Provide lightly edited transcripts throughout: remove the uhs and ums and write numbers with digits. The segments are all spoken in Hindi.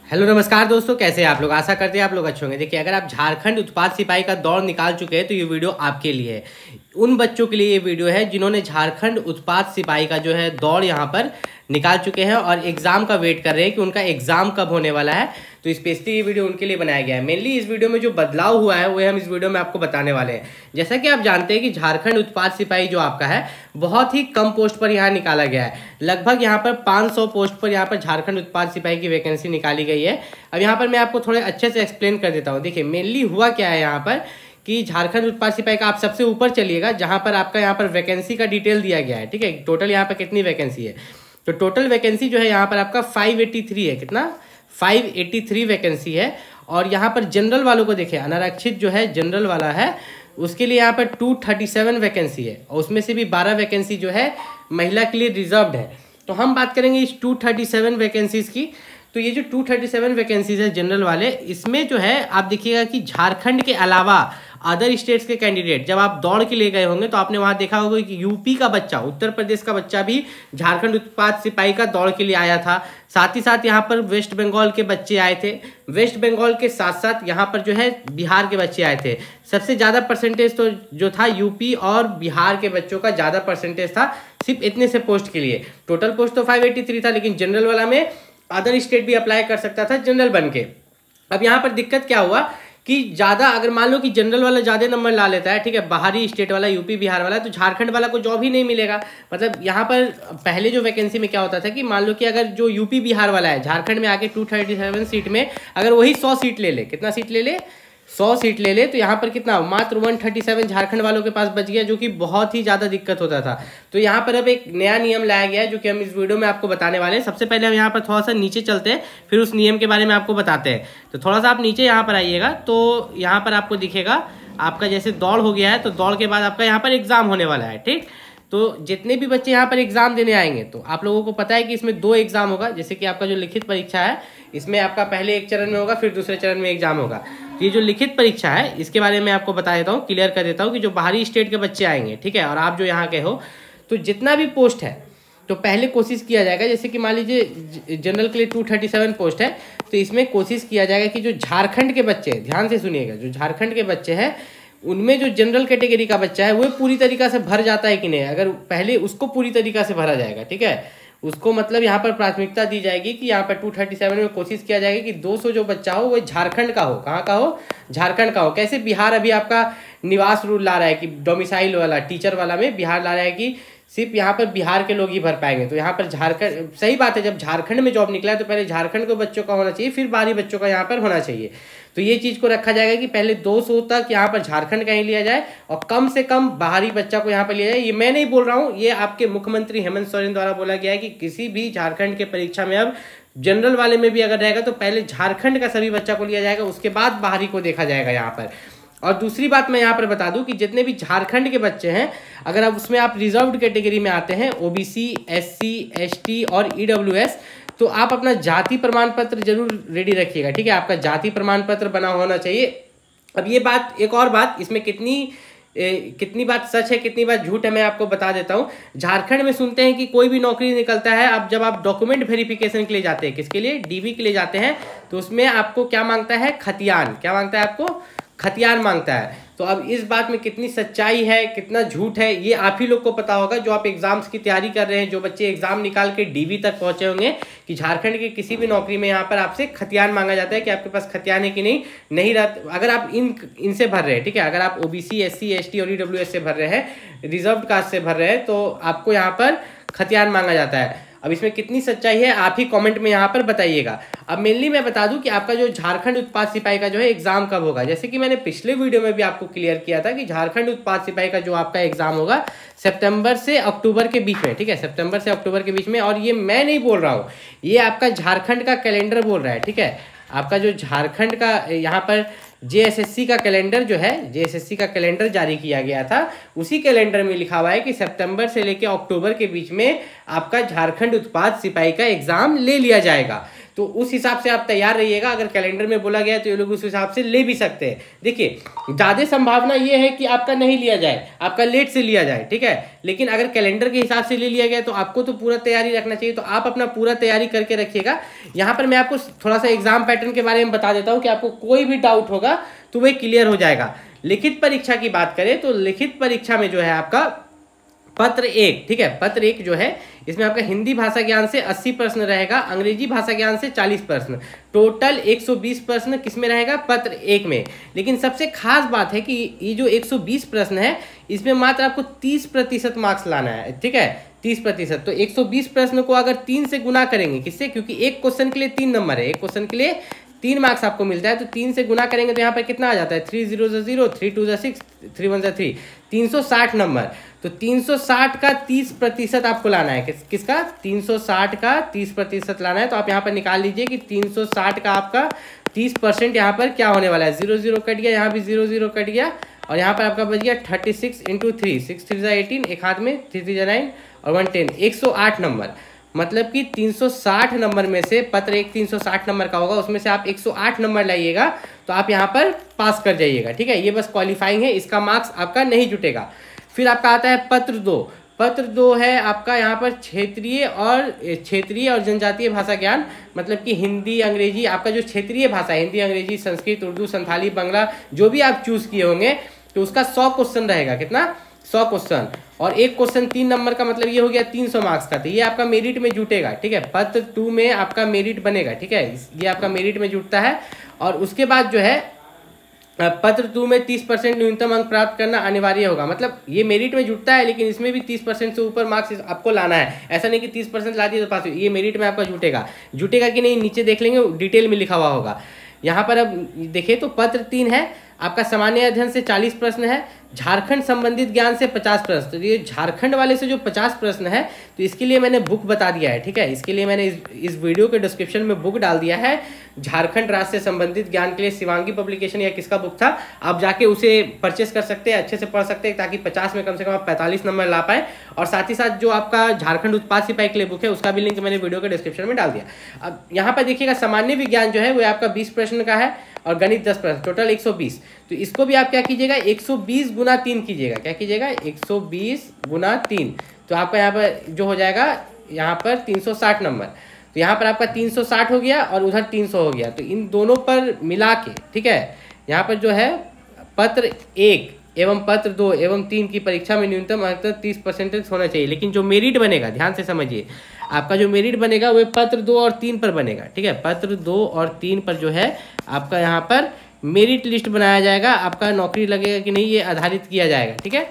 हेलो नमस्कार दोस्तों, कैसे हैं आप लोग। आशा करते हैं आप लोग अच्छे होंगे। देखिए, अगर आप झारखंड उत्पाद सिपाही का दौड़ निकाल चुके हैं तो ये वीडियो आपके लिए है। उन बच्चों के लिए ये वीडियो है जिन्होंने झारखंड उत्पाद सिपाही का जो है दौड़ यहाँ पर निकाल चुके हैं और एग्जाम का वेट कर रहे हैं कि उनका एग्जाम कब होने वाला है। तो स्पेशली ये वीडियो उनके लिए बनाया गया है। मेनली इस वीडियो में जो बदलाव हुआ है वो हम इस वीडियो में आपको बताने वाले हैं। जैसा कि आप जानते हैं कि झारखंड उत्पाद सिपाही जो आपका है बहुत ही कम पोस्ट पर यहाँ निकाला गया है। लगभग यहाँ पर 500 पोस्ट पर यहाँ पर झारखंड उत्पाद सिपाही की वैकेंसी निकाली गई है। अब यहाँ पर मैं आपको थोड़े अच्छे से एक्सप्लेन कर देता हूँ। देखिए, मेनली हुआ क्या है यहाँ पर कि झारखंड उत्पाद सिपाही का आप सबसे ऊपर चलिएगा जहाँ पर आपका यहाँ पर वैकेंसी का डिटेल दिया गया है। ठीक है, टोटल यहाँ पर कितनी वैकेंसी है। तो टोटल वैकेंसी जो है यहाँ पर आपका 583 है। कितना? 583 वैकेंसी है। और यहाँ पर जनरल वालों को देखिए, अनारक्षित जो है जनरल वाला है उसके लिए यहाँ पर 237 वैकेंसी है और उसमें से भी 12 वैकेंसी जो है महिला के लिए रिजर्व्ड है। तो हम बात करेंगे इस 237 वैकेंसीज की। तो ये जो 237 वैकेंसीज है जनरल वाले, इसमें जो है आप देखिएगा कि झारखंड के अलावा अदर स्टेट्स के कैंडिडेट जब आप दौड़ के लिए गए होंगे तो आपने वहां देखा होगा कि यूपी का बच्चा, उत्तर प्रदेश का बच्चा भी झारखंड उत्पाद सिपाही का दौड़ के लिए आया था। साथ ही साथ यहाँ पर वेस्ट बंगाल के बच्चे आए थे। वेस्ट बंगाल के साथ साथ यहाँ पर जो है बिहार के बच्चे आए थे। सबसे ज़्यादा परसेंटेज तो जो था यूपी और बिहार के बच्चों का ज़्यादा परसेंटेज था, सिर्फ इतने से पोस्ट के लिए। टोटल पोस्ट तो 583 था, लेकिन जनरल वाला में अदर स्टेट भी अप्लाई कर सकता था जनरल बन के। अब यहाँ पर दिक्कत क्या हुआ कि ज़्यादा अगर मान लो कि जनरल वाला ज़्यादा नंबर ला लेता है, ठीक है, बाहरी स्टेट वाला यूपी बिहार वाला, तो झारखंड वाला को जॉब ही नहीं मिलेगा। मतलब यहाँ पर पहले जो वैकेंसी में क्या होता था कि मान लो कि अगर जो यूपी बिहार वाला है झारखंड में आके 237 सीट में अगर वही 100 सीट ले ले, कितना सीट ले ले, 100 सीट ले ले, तो यहाँ पर कितना मात्र 137 झारखंड वालों के पास बच गया, जो कि बहुत ही ज़्यादा दिक्कत होता था। तो यहाँ पर अब एक नया नियम लाया गया है जो कि हम इस वीडियो में आपको बताने वाले हैं। सबसे पहले हम यहाँ पर थोड़ा सा नीचे चलते हैं, फिर उस नियम के बारे में आपको बताते हैं। तो थोड़ा सा आप नीचे यहाँ पर आइएगा तो यहाँ पर आपको दिखेगा आपका जैसे दौड़ हो गया है, तो दौड़ के बाद आपका यहाँ पर एग्जाम होने वाला है। ठीक, तो जितने भी बच्चे यहाँ पर एग्जाम देने आएंगे तो आप लोगों को पता है कि इसमें 2 एग्जाम होगा। जैसे कि आपका जो लिखित परीक्षा है इसमें आपका पहले एक चरण में होगा, फिर दूसरे चरण में एग्जाम होगा। तो ये जो लिखित परीक्षा है इसके बारे में आपको बता देता हूँ, क्लियर कर देता हूँ कि जो बाहरी स्टेट के बच्चे आएंगे, ठीक है, और आप जो यहाँ के हो, तो जितना भी पोस्ट है तो पहले कोशिश किया जाएगा, जैसे कि मान लीजिए जनरल के लिए 237 पोस्ट है, तो इसमें कोशिश किया जाएगा कि जो झारखंड के बच्चे, ध्यान से सुनिएगा, जो झारखंड के बच्चे हैं उनमें जो जनरल कैटेगरी का बच्चा है वो पूरी तरीका से भर जाता है कि नहीं, अगर पहले उसको पूरी तरीका से भरा जाएगा, ठीक है, उसको मतलब यहाँ पर प्राथमिकता दी जाएगी कि यहाँ पर 237 में कोशिश किया जाएगा कि 200 जो बच्चा हो वो झारखंड का हो। कहाँ का हो? झारखंड का हो। कैसे? बिहार अभी आपका निवास रूल ला रहा है कि डोमिसाइल वाला, टीचर वाला में बिहार ला रहा है कि सिर्फ यहाँ पर बिहार के लोग ही भर पाएंगे। तो यहाँ पर झारखंड, सही बात है, जब झारखंड में जॉब निकला है तो पहले झारखंड के बच्चों का होना चाहिए, फिर बाहरी बच्चों का यहाँ पर होना चाहिए। तो ये चीज़ को रखा जाएगा कि पहले 200 तक यहाँ पर झारखंड का ही लिया जाए और कम से कम बाहरी बच्चा को यहाँ पर लिया जाए। ये मैं नहीं बोल रहा हूँ, ये आपके मुख्यमंत्री हेमंत सोरेन द्वारा बोला गया है कि किसी भी झारखंड के परीक्षा में अब जनरल वाले में भी अगर रहेगा तो पहले झारखंड का सभी बच्चा को लिया जाएगा, उसके बाद बाहरी को देखा जाएगा यहाँ पर। और दूसरी बात मैं यहाँ पर बता दूं कि जितने भी झारखंड के बच्चे हैं, अगर अब उसमें आप रिजर्व्ड कैटेगरी में आते हैं, ओबीसी, एससी, एसटी और ईडब्ल्यूएस, तो आप अपना जाति प्रमाण पत्र जरूर रेडी रखिएगा। ठीक है, आपका जाति प्रमाण पत्र बना होना चाहिए। अब ये बात, एक और बात, इसमें कितनी बात सच है कितनी बात झूठ है मैं आपको बता देता हूँ। झारखंड में सुनते हैं कि कोई भी नौकरी निकलता है, अब जब आप डॉक्यूमेंट वेरिफिकेशन के लिए जाते हैं, किसके लिए? डीवी के लिए जाते हैं, तो उसमें आपको क्या मांगता है? खतियान। क्या मांगता है आपको? खतियान मांगता है। तो अब इस बात में कितनी सच्चाई है कितना झूठ है ये आप ही लोग को पता होगा, जो आप एग्जाम्स की तैयारी कर रहे हैं, जो बच्चे एग्जाम निकाल के डीवी तक पहुंचे होंगे, कि झारखंड की किसी भी नौकरी में यहाँ पर आपसे खतियान मांगा जाता है कि आपके पास खतियान है कि नहीं रहता। अगर आप इनसे भर रहे हैं, ठीक है, अगर आप ओबीसी, एससी, एसटी और ईडब्ल्यूएस से भर रहे हैं, रिजर्व्ड कास्ट से भर रहे हैं, तो आपको यहाँ पर खतियान मांगा जाता है। अब इसमें कितनी सच्चाई है आप ही कमेंट में यहाँ पर बताइएगा। अब मेनली मैं बता दूं कि आपका जो झारखंड उत्पाद सिपाही का जो है एग्जाम कब होगा। जैसे कि मैंने पिछले वीडियो में भी आपको क्लियर किया था कि झारखंड उत्पाद सिपाही का जो आपका एग्जाम होगा सितंबर से अक्टूबर के बीच में, ठीक है, सितंबर से अक्टूबर के बीच में। और ये मैं नहीं बोल रहा हूँ, ये आपका झारखंड का कैलेंडर बोल रहा है, ठीक है, आपका जो झारखंड का यहाँ पर जेएसएससी का कैलेंडर जो है, जेएसएससी का कैलेंडर जारी किया गया था, उसी कैलेंडर में लिखा हुआ है कि सितंबर से लेकर अक्टूबर के बीच में आपका झारखंड उत्पाद सिपाही का एग्जाम ले लिया जाएगा। तो उस हिसाब से आप तैयार रहिएगा। अगर कैलेंडर में बोला गया है तो ये लोग उस हिसाब से ले भी सकते हैं। देखिए ज़्यादा संभावना ये है कि आपका नहीं लिया जाए, आपका लेट से लिया जाए, ठीक है। लेकिन अगर कैलेंडर के हिसाब से ले लिया गया तो आपको तो पूरा तैयारी रखना चाहिए, तो आप अपना पूरा तैयारी करके रखिएगा। यहाँ पर मैं आपको थोड़ा सा एग्जाम पैटर्न के बारे में बता देता हूँ कि आपको कोई भी डाउट होगा तो वह क्लियर हो जाएगा। लिखित परीक्षा की बात करें तो लिखित परीक्षा में जो है आपका पत्र 1, ठीक है, पत्र 1 जो है इसमें आपका हिंदी भाषा ज्ञान से 80 प्रश्न रहेगा, अंग्रेजी भाषा ज्ञान से 40 प्रश्न, टोटल 120 प्रश्न किसमें रहेगा, पत्र 1 में। लेकिन सबसे खास बात है कि ये जो 120 प्रश्न है इसमें मात्र आपको 30% मार्क्स लाना है, ठीक है, 30%। तो 120 प्रश्न को अगर 3 से गुना करेंगे, किससे, क्योंकि एक क्वेश्चन के लिए 3 नंबर है, एक क्वेश्चन के लिए 3 मार्क्स आपको मिलता है, तो 3 से गुना करेंगे तो यहाँ पर कितना आ जाता है, 3 0 0, 3 2 6, 3 1 3, 360 नंबर। तो 360 का 30% आपको लाना है, किसका, 360 का 30% लाना है। तो आप यहाँ पर निकाल लीजिए कि 360 का आपका 30% यहाँ पर क्या होने वाला है, 0 0 कट गया, यहाँ भी 0 0 कट गया, और यहाँ पर आपका बच गया 36 × 3, 6 3 18, एक हाथ में 3 3 9 और 1 10, 108 नंबर। मतलब कि 360 नंबर में से पत्र 1 360 नंबर का होगा, उसमें से आप 108 नंबर लाइएगा तो आप यहाँ पर पास कर जाइएगा, ठीक है। ये बस क्वालिफाइंग है, इसका मार्क्स आपका नहीं जुटेगा। फिर आपका आता है पत्र 2। पत्र 2 है आपका यहाँ पर क्षेत्रीय और जनजातीय भाषा ज्ञान, मतलब कि हिंदी अंग्रेजी, आपका जो क्षेत्रीय भाषा है, हिंदी अंग्रेजी संस्कृत उर्दू संथाली बांग्ला जो भी आप चूज किए होंगे, तो उसका 100 क्वेश्चन रहेगा, कितना, 100 क्वेश्चन, और एक क्वेश्चन 3 नंबर का, मतलब ये हो गया 300 मार्क्स का। तो ये आपका मेरिट में जुटेगा, ठीक है, पत्र 2 में आपका मेरिट बनेगा, ठीक है, ये आपका मेरिट में जुटता है। और उसके बाद जो है पत्र 2 में 30% न्यूनतम अंक प्राप्त करना अनिवार्य होगा, मतलब ये मेरिट में जुटता है लेकिन इसमें भी 30% से ऊपर मार्क्स आपको लाना है। ऐसा नहीं कि 30% ला दिए तो पास, ये मेरिट में आपका जुटेगा कि नहीं, नीचे देख लेंगे, डिटेल में लिखा हुआ होगा। यहाँ पर अब देखिए तो पत्र 3 है आपका सामान्य अध्ययन से 40 प्रश्न है, झारखंड संबंधित ज्ञान से 50 प्रश्न। तो ये झारखंड वाले से जो 50 प्रश्न है तो इसके लिए मैंने बुक बता दिया है, ठीक है, इसके लिए मैंने इस वीडियो के डिस्क्रिप्शन में बुक डाल दिया है, झारखंड राज्य से संबंधित ज्ञान के लिए शिवांगी पब्लिकेशन या किसका बुक था, आप जाके उसे परचेस कर सकते हैं, अच्छे से पढ़ सकते हैं, ताकि 50 में कम से कम आप 45 नंबर ला पाए। और साथ ही साथ जो आपका झारखंड उत्पाद सिपाही के लिए बुक है उसका भी लिंक मैंने वीडियो के डिस्क्रिप्शन में डाल दिया। अब यहाँ पर देखिएगा सामान्य विज्ञान जो है वो आपका 20 प्रश्न का है और गणित 10 प्रश्न, टोटल 120। तो इसको भी आप क्या कीजिएगा, 120 गुना 3 कीजिएगा, क्या कीजिएगा, 120 गुना 3, तो आपका यहाँ पर जो हो जाएगा यहाँ पर 360 नंबर। तो यहाँ पर आपका 360 हो गया और उधर 300 हो गया, तो इन दोनों पर मिला के, ठीक है, यहाँ पर जो है पत्र 1 एवं पत्र 2 एवं 3 की परीक्षा में न्यूनतम अंक 30% होना चाहिए। लेकिन जो मेरिट बनेगा, ध्यान से समझिए, आपका जो मेरिट बनेगा वो पत्र 2 और 3 पर बनेगा, ठीक है, पत्र 2 और 3 पर जो है आपका यहाँ पर मेरिट लिस्ट बनाया जाएगा, आपका नौकरी लगेगा कि नहीं ये आधारित किया जाएगा, ठीक है।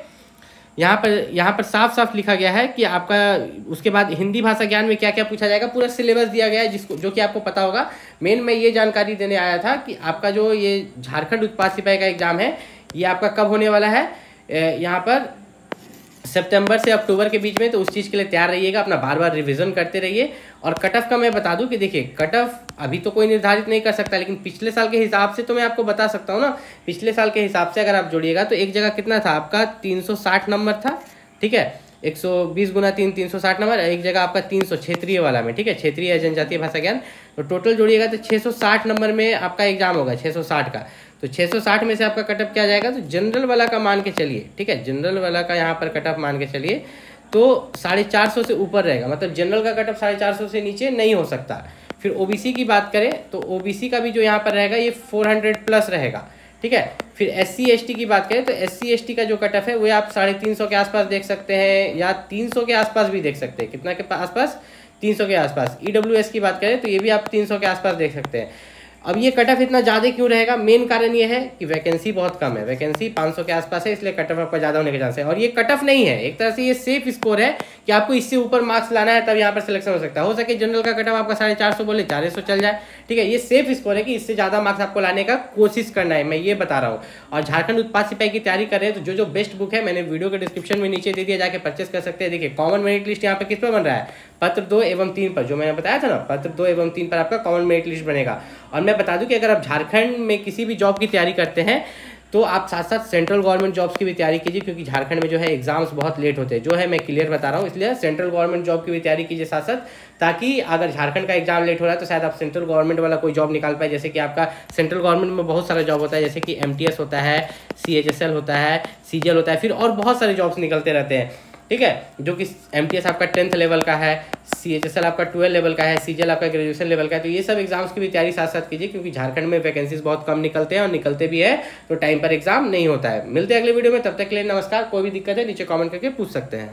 यहाँ पर साफ साफ लिखा गया है कि आपका उसके बाद हिंदी भाषा ज्ञान में क्या क्या पूछा जाएगा, पूरा सिलेबस दिया गया है, जिसको जो कि आपको पता होगा। मेन मैं ये जानकारी देने आया था कि आपका जो ये झारखंड उत्पाद सिपाही का एग्जाम है ये आपका कब होने वाला है, यहाँ पर सितंबर से अक्टूबर के बीच में। तो उस चीज़ के लिए तैयार रहिएगा, अपना बार बार रिवीजन करते रहिए। और कट ऑफ का मैं बता दूं कि देखिए कट ऑफ अभी तो कोई निर्धारित नहीं कर सकता, लेकिन पिछले साल के हिसाब से तो मैं आपको बता सकता हूं ना। पिछले साल के हिसाब से अगर आप जोड़िएगा तो एक जगह कितना था आपका 360 नंबर था, ठीक है, 120 गुना 3 360 नंबर, एक जगह आपका 300 क्षेत्रीय वाला में, ठीक है, क्षेत्रीय या जनजातीय भाषा ज्ञान। तो टोटल जोड़िएगा तो 660 नंबर में आपका एग्जाम होगा, 660 का। तो 660 में से आपका कटअप क्या जाएगा, तो जनरल वाला का मान के चलिए, ठीक है, जनरल वाला का यहाँ पर कटअप मान के चलिए तो 450 से ऊपर रहेगा, मतलब जनरल का कटअप 450 से नीचे नहीं हो सकता। फिर ओबीसी की बात करें तो ओबीसी का भी जो यहाँ पर रहेगा ये 400 प्लस रहेगा, ठीक है। फिर एससी एसटी की बात करें तो एससी एसटी का जो कटअप है वो आप 350 के आसपास देख सकते हैं, या 300 के आसपास भी देख सकते हैं, कितना के आसपास, 300 के आसपास। ईडब्ल्यूएस की बात करें तो ये भी आप 300 के आसपास देख सकते हैं। अब ये कटअप इतना ज़्यादा क्यों रहेगा, मेन कारण ये है कि वैकेंसी बहुत कम है, वैकेंसी 500 के आसपास है, इसलिए कटअप आपका ज़्यादा होने के चांस है। और ये कटअप नहीं है, एक तरह से ये सेफ स्कोर है कि आपको इससे ऊपर मार्क्स लाना है तब यहाँ पर सिलेक्शन हो सकता है। हो सके जनरल का कटअप आपका 450 बोले 400 चल जाए, ठीक है, ये सेफ स्कोर है कि इससे ज़्यादा मार्क्स आपको लाने का कोशिश करना है, मैं ये बता रहा हूँ। और झारखंड उत्पाद सिपाही की तैयारी कर रहे हैं तो जो बेस्ट बुक है मैंने वीडियो के डिस्क्रिप्शन में नीचे दे दिया, जाके परचेस कर सकते हैं। देखिए कॉमन मेरिट लिस्ट यहाँ पर किस पर बन रहा है, पत्र 2 एवं 3 पर, जो मैंने बताया था ना, पत्र 2 एवं 3 पर आपका कॉमन मेरिट लिस्ट बनेगा। और मैं बता दूं कि अगर आप झारखंड में किसी भी जॉब की तैयारी करते हैं तो आप साथ साथ सेंट्रल गवर्नमेंट जॉब्स की भी तैयारी कीजिए, क्योंकि झारखंड में जो है एग्जाम्स बहुत लेट होते हैं, जो है मैं क्लियर बता रहा हूँ। इसलिए सेंट्रल गवर्नमेंट जॉब की भी तैयारी कीजिए साथ साथ, ताकि अगर झारखंड का एग्जाम लेट हो रहा है तो शायद आप सेंट्रल गवर्नमेंट वाला कोई जॉब निकाल पाए। जैसे कि आपका सेंट्रल गवर्नमेंट में बहुत सारा जॉब होता है, जैसे कि MTS होता है, CHSL होता है, CGL होता है, फिर और बहुत सारे जॉब्स निकलते रहते हैं, ठीक है। जो कि MTS आपका 10th लेवल का है, CHSL आपका 12 लेवल का है, CGL आपका ग्रेजुएशन लेवल का है। तो ये सब एग्जाम्स की भी तैयारी साथ साथ कीजिए, क्योंकि झारखंड में वैकेंसीज बहुत कम निकलते हैं, और निकलते भी है तो टाइम पर एग्जाम नहीं होता है। मिलते हैं अगले वीडियो में, तब तक के लिए नमस्कार। कोई भी दिक्कत है नीचे कमेंट करके पूछ सकते हैं।